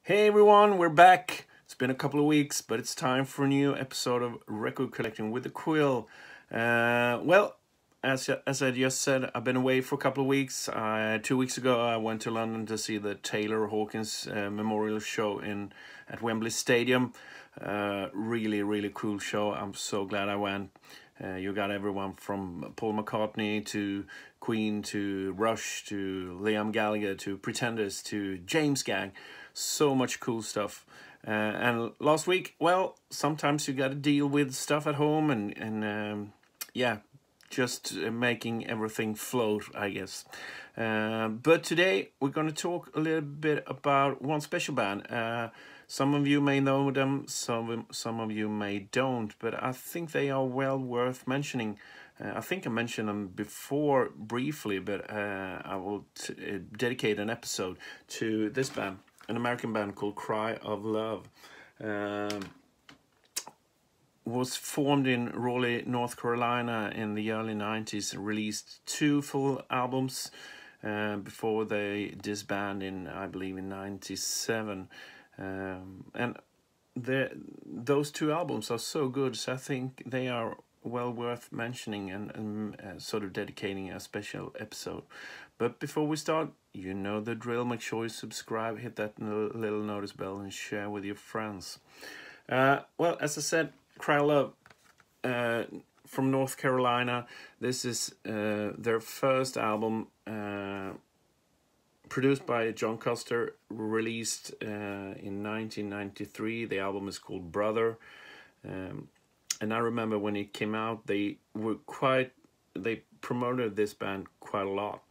Hey everyone, we're back. It's been a couple of weeks, but it's time for a new episode of Record Collecting with the Quill. Well, as I just said, I've been away for a couple of weeks. 2 weeks ago, I went to London to see the Taylor Hawkins Memorial Show at Wembley Stadium. Really cool show. I'm so glad I went. You got everyone from Paul McCartney to Queen to Rush to Liam Gallagher to Pretenders to James Gang. So much cool stuff. And last week, well, sometimes you got to deal with stuff at home and yeah, just making everything float, I guess. But today we're going to talk a little bit about one special band. Some of you may know them, some of you may don't, but I think they are well worth mentioning. I think I mentioned them before briefly, but I will dedicate an episode to this band, an American band called Cry of Love. Was formed in Raleigh, North Carolina in the early 90s, released 2 full albums before they disbanded I believe, in 97. And those 2 albums are so good, so I think they are well worth mentioning and sort of dedicating a special episode. But before we start, you know the drill. Make sure you subscribe, hit that little notice bell, and share with your friends. Well, as I said, Cry Love from North Carolina. This is their first album, produced by John Custer, released in 1993. The album is called Brother. And I remember when it came out, they promoted this band quite a lot.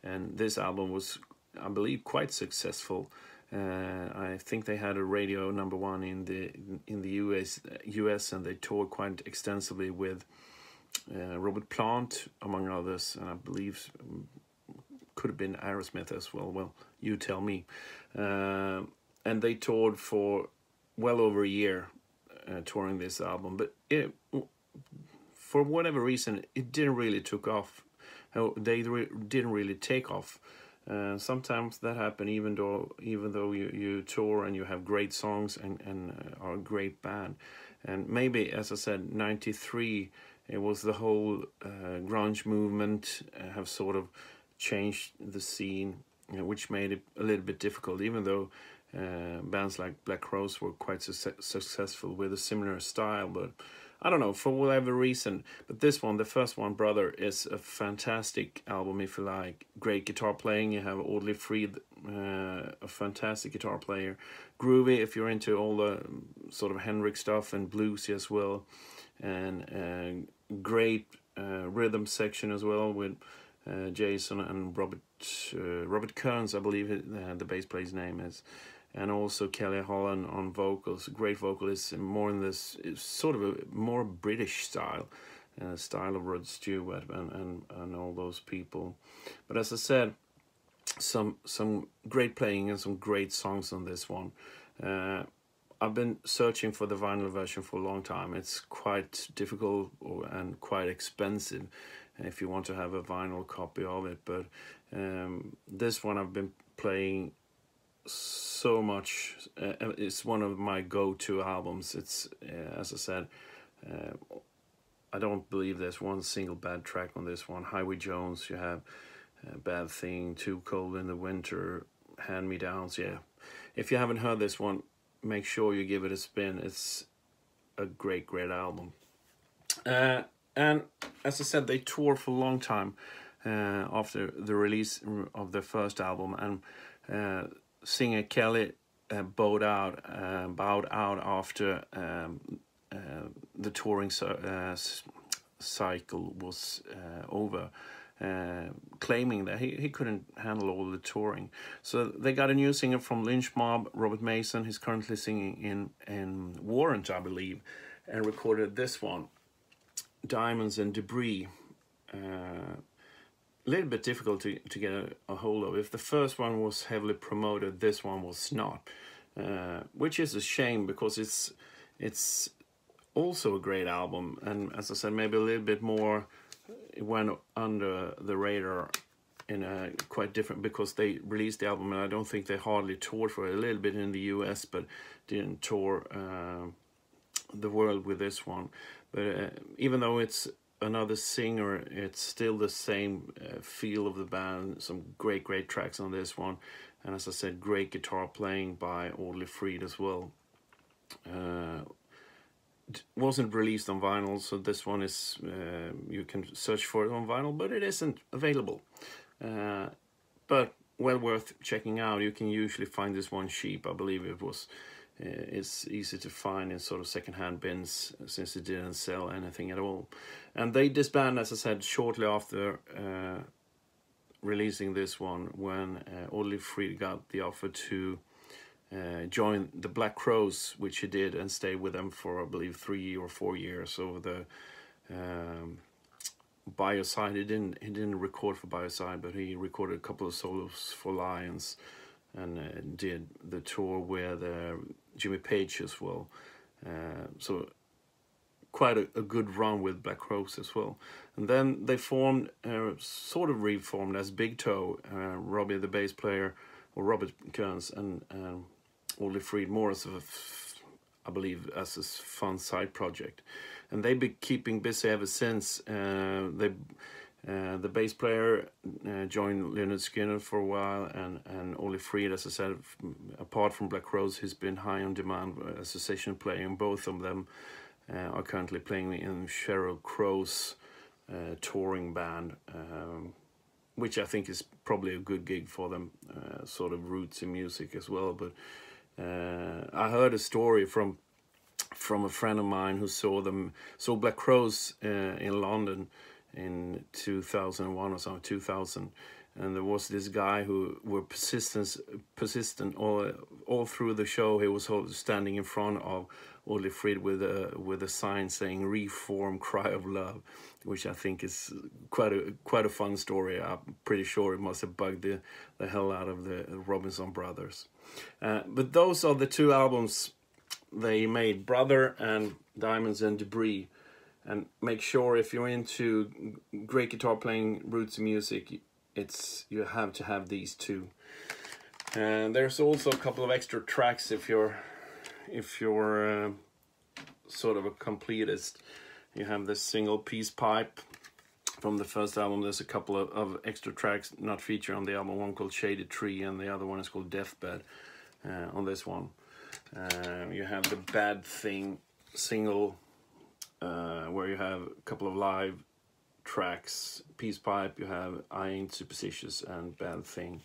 And this album was, I believe, quite successful. I think they had a radio #1 in the US, and they toured quite extensively with Robert Plant, among others, and I believe could have been Aerosmith as well. Well, you tell me. And they toured for well over a year, touring this album, but for whatever reason, it didn't really took off. They didn't really take off. Sometimes that happens even though you tour and you have great songs and are a great band. And maybe, as I said, 93, it was the whole grunge movement have sort of changed the scene, which made it a little bit difficult, even though bands like Black Crowes were quite successful with a similar style. But I don't know, for whatever reason. But this one, the first one, Brother, is a fantastic album if you like great guitar playing. You have Audley Freed, a fantastic guitar player. Groovy if you're into all the sort of Hendrix stuff and bluesy as well. And great rhythm section as well with Jason and Robert Kearns, I believe the bass player's name is. And also Kelly Holland on vocals, great vocalist, more in this sort of a more British style of Rod Stewart and all those people. But as I said, some great playing and some great songs on this one. I've been searching for the vinyl version for a long time. It's quite difficult and quite expensive if you want to have a vinyl copy of it. But this one I've been playing so much. It's one of my go-to albums. It's as I said, I don't believe there's one single bad track on this one. Highway Jones, you have Bad Thing, Too Cold in the Winter, Hand Me Downs. Yeah, if you haven't heard this one, make sure you give it a spin. It's a great album. And as I said, they toured for a long time after the release of their first album, and singer Kelly bowed out after the touring cycle was over, claiming that he couldn't handle all the touring. So they got a new singer from Lynch Mob, Robert Mason. He's currently singing in Warrant, I believe, and recorded this one, Diamonds and Debris. A little bit difficult to get a hold of. If the first one was heavily promoted, this one was not, which is a shame because it's also a great album. And as I said, maybe a little bit more, it went under the radar in a quite different, because they released the album, and I don't think they hardly toured for it. A little bit in the US, but didn't tour the world with this one. But even though it's another singer, it's still the same feel of the band. Some great tracks on this one, and as I said, great guitar playing by Audley Freed as well. Wasn't released on vinyl, so this one is you can search for it on vinyl, but it isn't available. But well worth checking out. You can usually find this one cheap. I believe it was it's easy to find in sort of secondhand bins, since it didn't sell anything at all. And they disbanded, as I said, shortly after releasing this one, when Audley Freed got the offer to join the Black Crowes, which he did, and stay with them for, I believe, 3 or 4 years. Over the Bioside, he didn't record for Bioside, but he recorded a couple of solos for Lions, and did the tour with Jimmy Page as well. So quite a good run with Black Crowes as well. And then they formed, sort of reformed as Big Toe, Robbie the bass player, or Robert Kearns, and Audley Freed more as I believe, as a fun side project. And they've been keeping busy ever since. The bass player joined Leonard Skinner for a while, and Audley Freed, as I said, apart from Black Crowes, he's been high on demand as a session player, and both of them are currently playing in Sheryl Crow's touring band, which I think is probably a good gig for them, sort of roots in music as well. But I heard a story from a friend of mine who saw Black Crowes in London in 2001 or something, 2000, and there was this guy who were persistent all through the show. He was standing in front of Audley Freed with a sign saying "Reform, Cry of Love," which I think is quite a fun story. I'm pretty sure it must have bugged the hell out of the Robinson brothers. But those are the two albums they made, Brother and Diamonds and Debris. And make sure, if you're into great guitar playing, roots music, you have to have these two. And there's also a couple of extra tracks if you're sort of a completist. You have this single Peace Pipe from the first album. There's a couple of extra tracks not featured on the album, one called Shaded Tree, and the other one is called Deathbed on this one. You have the Bad Thing single, where you have a couple of live tracks. Peace Pipe, you have I Ain't Superstitious, and Bad Thing.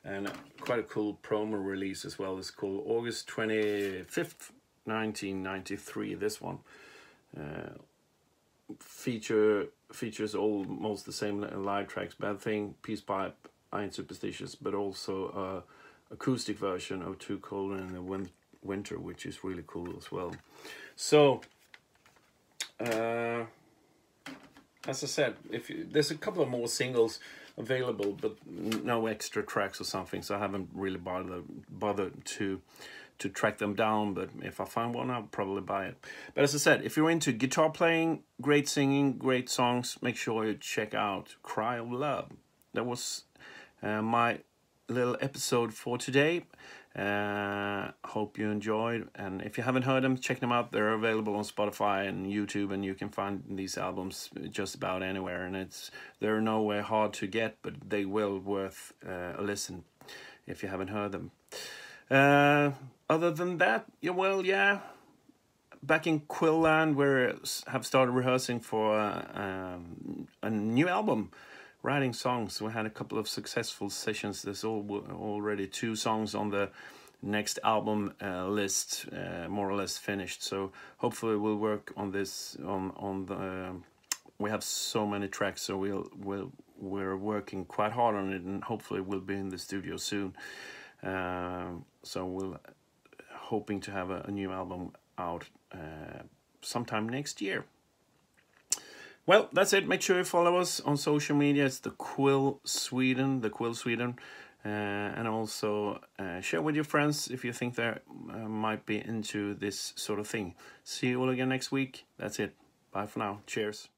And quite a cool promo release as well. It's called August 25th, 1993, this one. Features almost the same live tracks, Bad Thing, Peace Pipe, I Ain't Superstitious, but also acoustic version of Too Cold in the Winter, which is really cool as well. So as I said, there's a couple of more singles available, but no extra tracks or something, so I haven't really bothered to track them down. But if I find one, I'll probably buy it. But as I said, if you're into guitar playing, great singing, great songs, make sure you check out Cry of Love. That was my little episode for today. Hope you enjoyed, and if you haven't heard them, check them out. They're available on Spotify and YouTube, and you can find these albums just about anywhere, and they're nowhere hard to get, but they will worth a listen if you haven't heard them. Other than that, back in QUILL land, we have started rehearsing for a new album, writing songs. We had a couple of successful sessions. There's already 2 songs on the next album list, more or less finished. So hopefully we'll work on this on the. We have so many tracks, so we're working quite hard on it, and hopefully we'll be in the studio soon. So we'll hoping to have a new album out sometime next year. Well, that's it. Make sure you follow us on social media. It's the QUILL Sweden, and also share with your friends if you think they might be into this sort of thing. See you all again next week. That's it. Bye for now. Cheers.